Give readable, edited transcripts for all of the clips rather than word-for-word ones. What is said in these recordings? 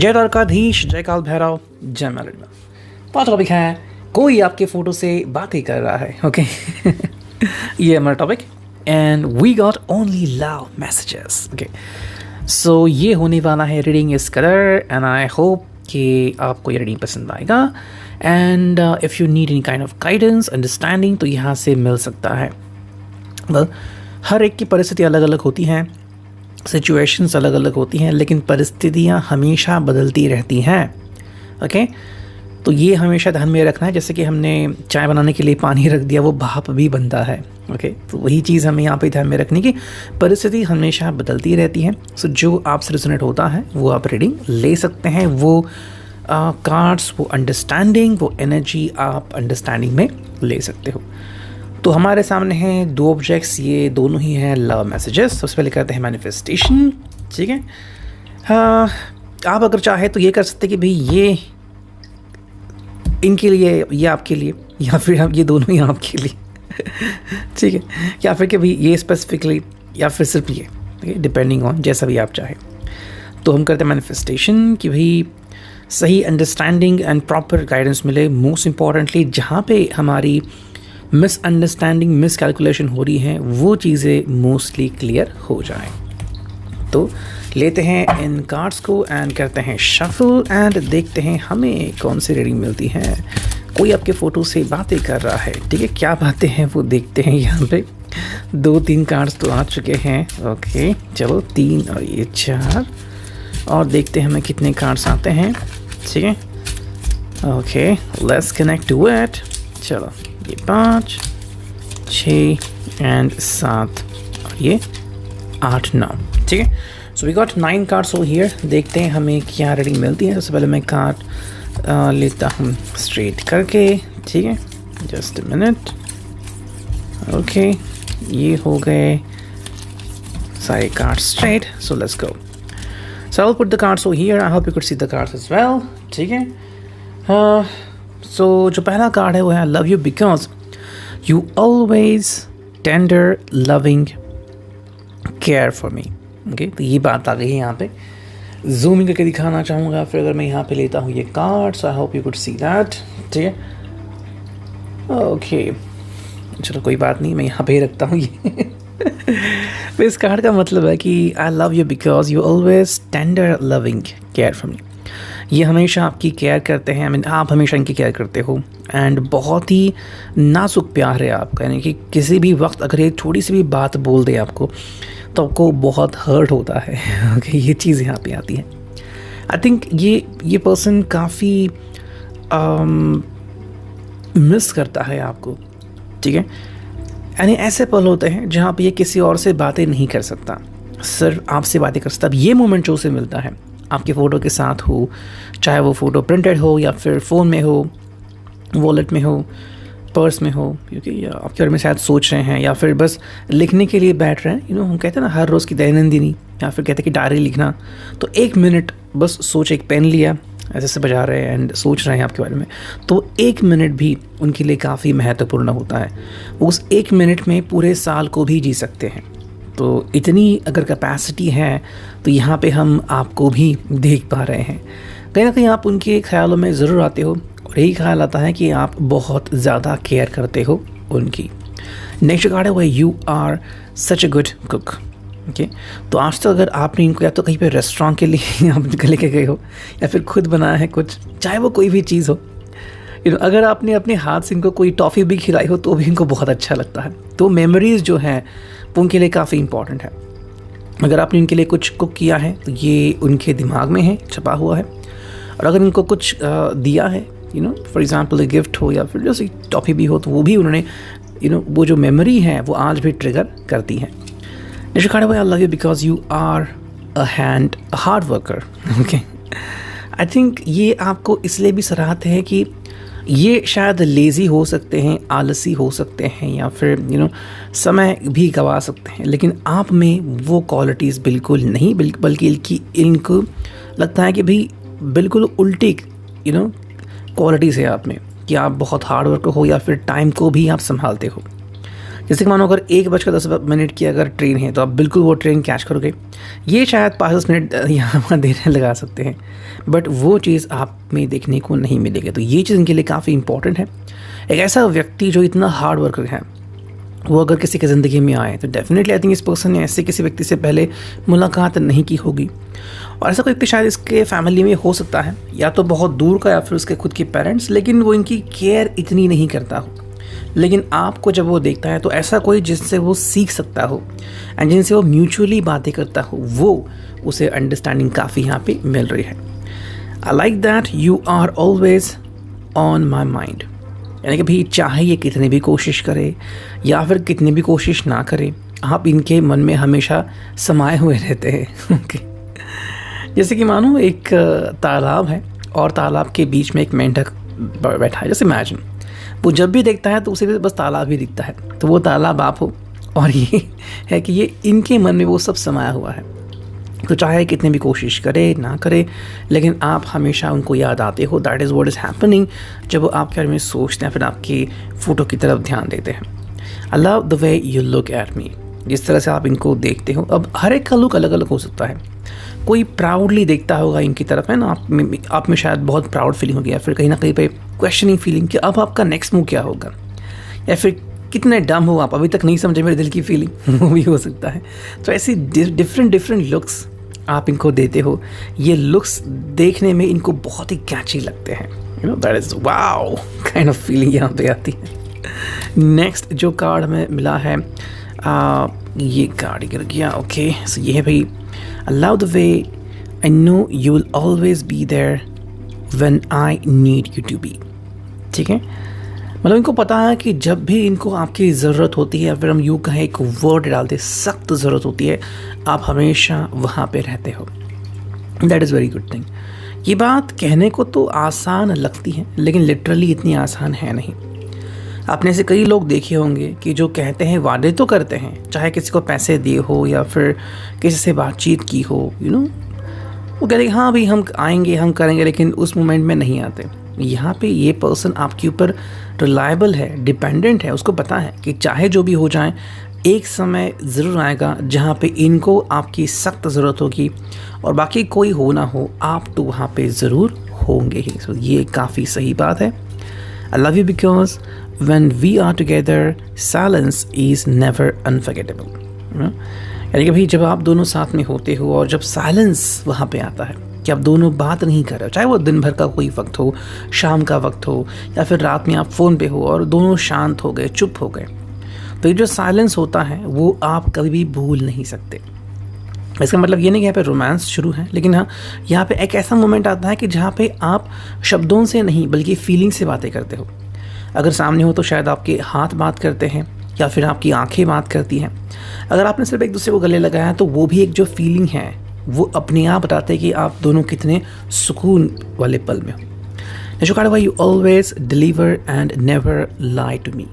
जय द्वारकाधीश, जय काल भैरव, जय मैरिड। पांच टॉपिक है, कोई आपके फ़ोटो से बात ही कर रहा है। ओके ये हमारा topic and we got only love messages. Okay so ये होने वाला है रीडिंग इस कलर एंड आई होप कि आपको ये रीडिंग पसंद आएगा and if you need any kind of guidance understanding तो यहाँ से मिल सकता है। हर एक की परिस्थिति अलग अलग होती हैं, सिचुएशंस अलग अलग होती हैं, लेकिन परिस्थितियाँ हमेशा बदलती रहती हैं। ओके तो ये हमेशा ध्यान में रखना है। जैसे कि हमने चाय बनाने के लिए पानी रख दिया, वो भाप भी बनता है। ओके तो वही चीज़ हमें यहाँ पे ध्यान में रखनी कि परिस्थिति हमेशा बदलती रहती है। सो जो आपसे रेजोनेट होता है वो आप रीडिंग ले सकते हैं। वो कार्ड्स, वो अंडरस्टैंडिंग, वो एनर्जी आप अंडरस्टैंडिंग में ले सकते हो। तो हमारे सामने हैं दो ऑब्जेक्ट्स, ये दोनों ही हैं लव मैसेजेस। सबसे पहले करते हैं मैनिफेस्टेशन। ठीक है, आप अगर चाहे तो ये कर सकते हैं कि भाई ये इनके लिए, ये आपके लिए, या फिर ये दोनों ही आपके लिए ठीक है, या फिर कि भाई ये स्पेसिफिकली, या फिर सिर्फ ये, डिपेंडिंग ऑन जैसा भी आप चाहें। तो हम करते हैं मैनिफेस्टेशन कि भाई सही अंडरस्टैंडिंग एंड प्रॉपर गाइडेंस मिले। मोस्ट इम्पॉर्टेंटली जहाँ पे हमारी मिसअंडरस्टैंडिंग, मिसकैलकुलेशन हो रही हैं, वो चीज़ें मोस्टली क्लियर हो जाएं। तो लेते हैं इन कार्ड्स को एंड करते हैं शफल एंड देखते हैं हमें कौन सी रीडिंग मिलती है। कोई आपके फ़ोटो से बातें कर रहा है, ठीक है, क्या बातें हैं वो देखते हैं। यहाँ पे 2-3 कार्ड्स तो आ चुके हैं। ओके चलो 3 और ये 4 और देखते हैं हमें कितने कार्ड्स आते हैं। ठीक है, okay let's connect to it. चलो ये 5, 6 एंड 7 और ये 8, 9। ठीक है, so we got 9 cards over here. देखते हैं हमें क्या रीडिंग मिलती है। सबसे पहले मैं कार्ड लेता हूँ स्ट्रेट करके। ठीक है, जस्ट अ मिनट। ओके ये हो गए सारे cards straight, so let's go. So I will put the cards over here, I hope you could see the cards as well. ठीक है, सो जो पहला कार्ड है वो है love you because you always tender loving care for me. Okay तो ये बात आ गई है यहाँ पे। जूमिंग करके दिखाना चाहूँगा। फिर अगर मैं यहाँ पे लेता हूँ ये card, so I hope you could see that. ठीक है, ओके चलो कोई बात नहीं, मैं यहाँ पे ही रखता हूँ ये तो इस कार्ड का मतलब है कि आई love you because you always tender loving care for मी। ये हमेशा आपकी केयर करते हैं, आप हमेशा इनकी केयर करते हो एंड बहुत ही नाजुक प्यार है आपका। यानी कि किसी भी वक्त अगर ये थोड़ी सी भी बात बोल दे आपको तो आपको बहुत हर्ट होता है। ओके ये चीज़ यहाँ पे आती है। आई थिंक ये पर्सन काफ़ी मिस करता है आपको। ठीक है, यानी ऐसे पल होते हैं जहाँ पे ये किसी और से बातें नहीं कर सकता, सिर्फ आपसे बातें कर सकता। अब ये मोमेंट जो उसे मिलता है आपके फ़ोटो के साथ हो, चाहे वो फ़ोटो प्रिंटेड हो या फिर फ़ोन में हो, वॉलेट में हो, पर्स में हो, क्योंकि आपके बारे में शायद सोच रहे हैं या फिर बस लिखने के लिए बैठ रहे हैं। हम कहते हैं ना हर रोज़ की दैनंदिनी, या फिर कहते हैं कि डायरी लिखना। तो 1 मिनट बस सोच, एक पेन लिया, ऐसे से बजा रहे हैं एंड सोच रहे हैं आपके बारे में, तो 1 मिनट भी उनके लिए काफ़ी महत्वपूर्ण होता है। उस 1 मिनट में पूरे साल को भी जी सकते हैं। तो इतनी अगर कैपेसिटी है तो यहाँ पे हम आपको भी देख पा रहे हैं। कहीं ना कहीं आप उनके ख्यालों में ज़रूर आते हो और यही ख्याल आता है कि आप बहुत ज़्यादा केयर करते हो उनकी। नेक्स्ट कार्ड है वो you are such a good cook. Okay तो आज तो अगर आपने इनको या तो कहीं पे रेस्टोरेंट के लिए आप लेके गए हो या फिर खुद बनाया है कुछ, चाहे वो कोई भी चीज़ हो, अगर आपने अपने हाथ से इनको कोई टॉफ़ी भी खिलाई हो तो भी इनको बहुत अच्छा लगता है। तो मेमोरीज़ जो हैं वो उनके लिए काफ़ी इंपॉर्टेंट है। अगर आपने इनके लिए कुछ कुक किया है तो ये उनके दिमाग में है, छपा हुआ है। और अगर इनको कुछ दिया है, फॉर एग्जांपल गिफ्ट हो या फिर जैसे टॉफ़ी भी हो, तो वो भी उन्होंने वो जो मेमोरी है वो आज भी ट्रिगर करती है। नेक्स्ट कार्ड है I love you because you are a hard worker. Okay I think ये आपको इसलिए भी सराहते हैं कि ये शायद लेज़ी हो सकते हैं, आलसी हो सकते हैं, या फिर समय भी गवा सकते हैं, लेकिन आप में वो क्वालिटीज़ बिल्कुल नहीं, बल्कि इनको लगता है कि भाई बिल्कुल उल्टी क्वालिटीज़ है आप में, कि आप बहुत हार्ड वर्कर हो या फिर टाइम को भी आप संभालते हो। जैसे कि मानो अगर 1:10 की अगर ट्रेन है तो आप बिल्कुल वो ट्रेन कैच करोगे। ये शायद 5-10 मिनट यहाँ वहाँ देर लगा सकते हैं, बट वो चीज़ आप में देखने को नहीं मिलेगी। तो ये चीज़ इनके लिए काफ़ी इंपॉर्टेंट है। एक ऐसा व्यक्ति जो इतना हार्ड वर्कर है, वो अगर किसी की ज़िंदगी में आए तो डेफिनेटली आई थिंक इस पर्सन ने ऐसे किसी व्यक्ति से पहले मुलाकात नहीं की होगी। और ऐसा कोई व्यक्ति शायद इसके फैमिली में हो सकता है, या तो बहुत दूर का या फिर उसके खुद के पेरेंट्स, लेकिन वो इनकी केयर इतनी नहीं करता हो। लेकिन आपको जब वो देखता है तो ऐसा कोई जिससे वो सीख सकता हो एंड जिनसे वो म्यूचुअली बातें करता हो, वो उसे अंडरस्टैंडिंग काफ़ी यहाँ पे मिल रही है। I like that you are always on my mind, यानी कि भाई चाहे ये कितनी भी कोशिश करे या फिर कितनी भी कोशिश ना करे, आप इनके मन में हमेशा समाये हुए रहते हैं। ओके, जैसे कि मानो एक तालाब है और तालाब के बीच में एक मेंढक बैठा है। जैसे इमेजिन, वो जब भी देखता है तो उसे बस तालाब ही दिखता है, तो वो तालाब आप हो और ये है कि ये इनके मन में वो सब समाया हुआ है। तो चाहे कितनी भी कोशिश करे ना करे, लेकिन आप हमेशा उनको याद आते हो। That is what is happening जब वो आपके बारे में सोचते हैं, फिर आपकी फ़ोटो की तरफ ध्यान देते हैं। आई love the way you look at me, जिस तरह से आप इनको देखते हो। अब हर एक का लुक अलग अलग हो सकता है। कोई प्राउडली देखता होगा इनकी तरफ, है ना, आप में शायद बहुत प्राउड फीलिंग होगी, या फिर कहीं ना कहीं पे क्वेश्चनिंग फीलिंग कि अब आपका नेक्स्ट मूव क्या होगा, या फिर कितने डम हो आप, अभी तक नहीं समझे मेरे दिल की फीलिंग, वो भी हो सकता है। तो ऐसी डिफरेंट लुक्स आप इनको देते हो। ये लुक्स देखने में इनको बहुत ही कैची लगते हैं। You know, that is wow kind of feeling यहाँ पे आती है। नेक्स्ट जो कार्ड हमें मिला है, ये कार्ड गिर गया। ओके, सो ये है भाई, allow the way I know you will always be there when I need you to be। ठीक है, मतलब इनको पता है कि जब भी इनको आपकी ज़रूरत होती है, या फिर हम यूँ कहें एक वर्ड डालते, सख्त ज़रूरत होती है, आप हमेशा वहाँ पे रहते हो। That is very good thing. ये बात कहने को तो आसान लगती है, लेकिन लिटरली इतनी आसान है नहीं। आपने से कई लोग देखे होंगे कि जो कहते हैं, वादे तो करते हैं, चाहे किसी को पैसे दिए हो या फिर किसी से बातचीत की हो, यू नो, वो कहते हैं हाँ भाई हम आएंगे, हम करेंगे, लेकिन उस मोमेंट में नहीं आते। यहाँ पे ये पर्सन आपके ऊपर रिलायबल है, डिपेंडेंट है, उसको पता है कि चाहे जो भी हो जाए, एक समय ज़रूर आएगा जहाँ पे इनको आपकी सख्त ज़रूरत होगी, और बाकी कोई हो ना हो, आप तो वहाँ पे ज़रूर होंगे ही। सो ये काफ़ी सही बात है। I love you because when we are together, silence is never unforgettable। यानी कि भाई जब आप दोनों साथ में होते हो और जब साइलेंस वहाँ पे आता है कि आप दोनों बात नहीं कर रहे हो, चाहे वो दिन भर का कोई वक्त हो, शाम का वक्त हो, या फिर रात में आप फ़ोन पे हो और दोनों शांत हो गए, चुप हो गए, तो ये जो साइलेंस होता है वो आप कभी भी भूल नहीं सकते। इसका मतलब ये नहीं कि यहाँ पे रोमांस शुरू है, लेकिन हाँ, यहाँ पे एक ऐसा मोमेंट आता है कि जहाँ पे आप शब्दों से नहीं बल्कि फीलिंग से बातें करते हो। अगर सामने हो तो शायद आपके हाथ बात करते हैं या फिर आपकी आंखें बात करती हैं। अगर आपने सिर्फ एक दूसरे को गले लगाया है तो वो भी एक जो फीलिंग है वो अपने आप बताते हैं कि आप दोनों कितने सुकून वाले पल में हो। जो card you always deliver and never lie to me,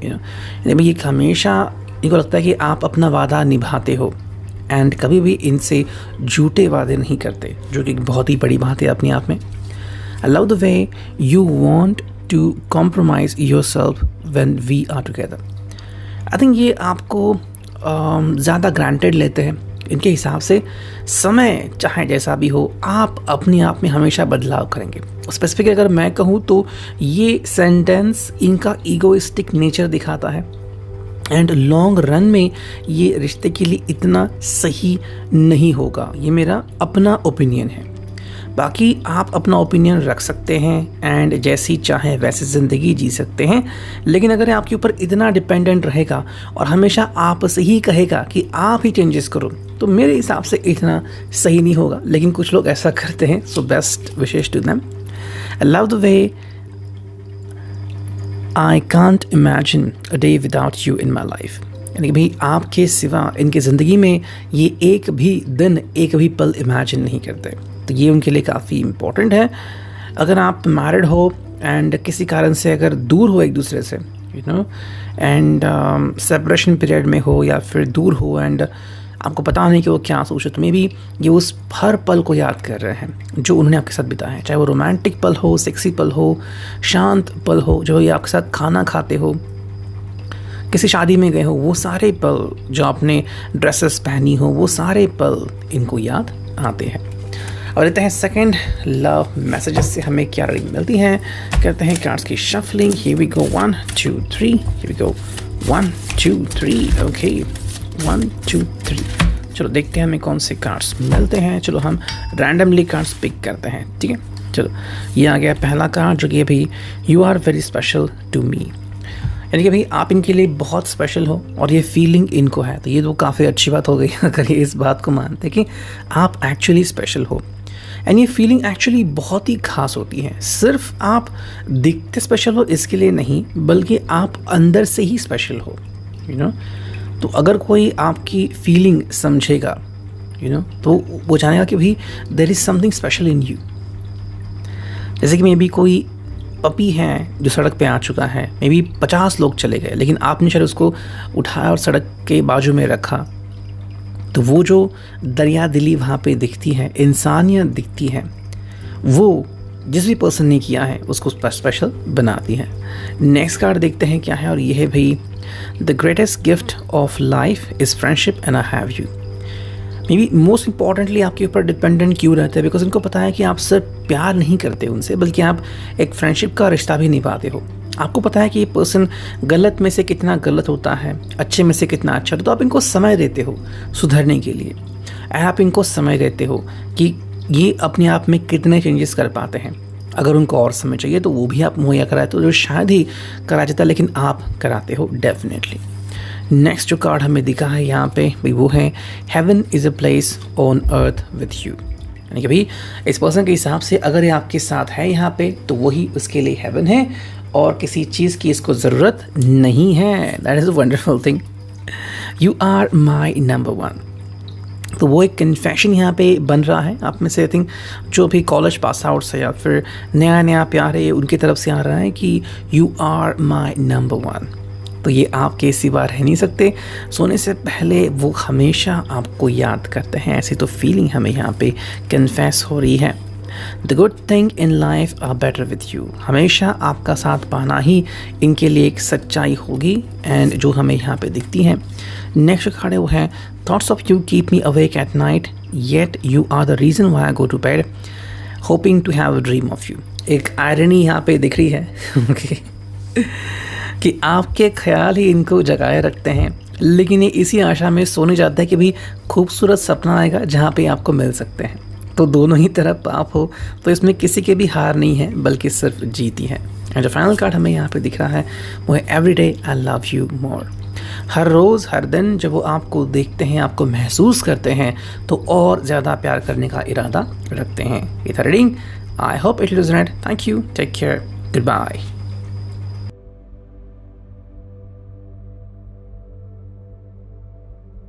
यानी ये हमेशा इनको लगता है कि आप अपना वादा निभाते हो एंड कभी भी इनसे झूठे वादे नहीं करते, जो कि बहुत ही बड़ी बात है अपने आप में। I love the way you want to compromise yourself when we are together. I think ये आपको ज़्यादा ग्रांटेड लेते हैं। इनके हिसाब से समय चाहे जैसा भी हो, आप अपने आप में हमेशा बदलाव करेंगे। स्पेसिफिक अगर मैं कहूँ तो ये सेंटेंस इनका ईगोइस्टिक नेचर दिखाता है एंड लॉन्ग रन में ये रिश्ते के लिए इतना सही नहीं होगा। ये मेरा अपना ओपिनियन है। बाकी आप अपना ओपिनियन रख सकते हैं एंड जैसी चाहे वैसे ज़िंदगी जी सकते हैं, लेकिन अगर आपके ऊपर इतना डिपेंडेंट रहेगा और हमेशा आप से ही कहेगा कि आप ही चेंजेस करो, तो मेरे हिसाब से इतना सही नहीं होगा। लेकिन कुछ लोग ऐसा करते हैं, so best wishes to them. I love the way I can't imagine a day without you in my life। यानी कि भाई आपके सिवा इनकी ज़िंदगी में ये एक भी दिन, एक भी पल इमेजिन नहीं करते। तो ये उनके लिए काफ़ी इम्पोर्टेंट है। अगर आप मैरिड हो एंड किसी कारण से अगर दूर हो एक दूसरे से, you know, and separation period में हो या फिर दूर हो एंड आपको पता नहीं कि वो क्या सोचे, तो मे बी ये उस हर पल को याद कर रहे हैं जो उन्होंने आपके साथ बिताया है, चाहे वो रोमांटिक पल हो, सेक्सी पल हो, शांत पल हो, जो ये आपके साथ खाना खाते हो, किसी शादी में गए हो, वो सारे पल, जो आपने ड्रेसेस पहनी हो, वो सारे पल इनको याद आते हैं। और लेते हैं सेकंड लव मैसेजेस से हमें क्या रीडिंग मिलती है। करते हैं कार्ड्स की shuffling. Here we go 1 2 3, here we go 1 2 3, okay 1 2 3। चलो देखते हैं हमें कौन से कार्ड्स मिलते हैं। चलो हम रैंडमली कार्ड्स पिक करते हैं, ठीक है। चलो ये आ गया पहला कार्ड, जो कि भाई you are very special to me, यानी कि भाई आप इनके लिए बहुत स्पेशल हो और ये फीलिंग इनको है। तो ये तो काफ़ी अच्छी बात हो गई अगर ये इस बात को मानते कि आप एक्चुअली स्पेशल हो। एंड ये फीलिंग एक्चुअली बहुत ही खास होती है। सिर्फ आप दिखते स्पेशल हो इसके लिए नहीं, बल्कि आप अंदर से ही स्पेशल हो, यू नो। तो अगर कोई आपकी फीलिंग समझेगा, यू नो, तो वो जानेगा कि भाई there is something special in you. जैसे कि मे बी कोई पपी है जो सड़क पे आ चुका है, मे बी 50 लोग चले गए, लेकिन आपने शायद उसको उठाया और सड़क के बाजू में रखा, तो वो जो दरिया दिली वहाँ पे दिखती है, इंसानियत दिखती है, वो जिस भी पर्सन ने किया है उसको स्पेशल बनाती है। नेक्स्ट कार्ड देखते हैं क्या है, और ये है भाई the greatest gift of life is friendship and I have you. May be most importantly आपके ऊपर डिपेंडेंट क्यों रहते हैं, बिकॉज इनको पता है कि आप सिर्फ प्यार नहीं करते उनसे, बल्कि आप एक फ्रेंडशिप का रिश्ता भी निभाते हो। आपको पता है कि ये पर्सन गलत में से कितना गलत होता है, अच्छे में से कितना अच्छा, तो आप इनको समय देते हो सुधरने के लिए। आप इनको समय देते हो कि ये अपने आप में कितने चेंजेस कर पाते हैं। अगर उनको और समय चाहिए तो वो भी आप मुहैया कराते हो, जो शायद ही करा जाता है, लेकिन आप कराते हो डेफिनेटली। नेक्स्ट जो कार्ड हमें दिखा है यहाँ पे भाई, वो है heaven is a place on earth with you. यानी कि भाई इस पर्सन के हिसाब से अगर ये आपके साथ है यहाँ पे, तो वही उसके लिए हेवन है और किसी चीज़ की इसको ज़रूरत नहीं है। That is a wonderful thing. You are my number 1। तो वो एक कन्फेशन यहाँ पे बन रहा है आप में से। आई थिंक जो भी कॉलेज पास आउट्स है या फिर नया प्यार है, उनकी तरफ से आ रहा है कि यू आर माई नंबर 1। तो ये आपके सिवा रह नहीं सकते। सोने से पहले वो हमेशा आपको याद करते हैं, ऐसी तो फीलिंग हमें यहाँ पे कन्फेस हो रही है। The good thing in life are better with you. हमेशा आपका साथ पाना ही इनके लिए एक सच्चाई होगी, एंड जो हमें यहाँ पे दिखती है। नेक्स्ट कार्ड है वो है thoughts of you keep me awake at night yet you are the reason why I go to bed hoping to have a dream of you. एक आयरनी यहाँ पे दिख रही है कि आपके ख्याल ही इनको जगाए रखते हैं, लेकिन ये इसी आशा में सोने जाता है कि भाई खूबसूरत सपना आएगा जहाँ पे आपको मिल सकते हैं। तो दोनों ही तरफ आप हो, तो इसमें किसी के भी हार नहीं है, बल्कि सिर्फ जीत ही है। और जो फाइनल कार्ड हमें यहाँ पे दिख रहा है वो है every day I love you more. हर रोज़ हर दिन जब वो आपको देखते हैं, आपको महसूस करते हैं, तो और ज़्यादा प्यार करने का इरादा रखते हैं। ये था reading. I hope it will resonate. Thank you, take care, good bye.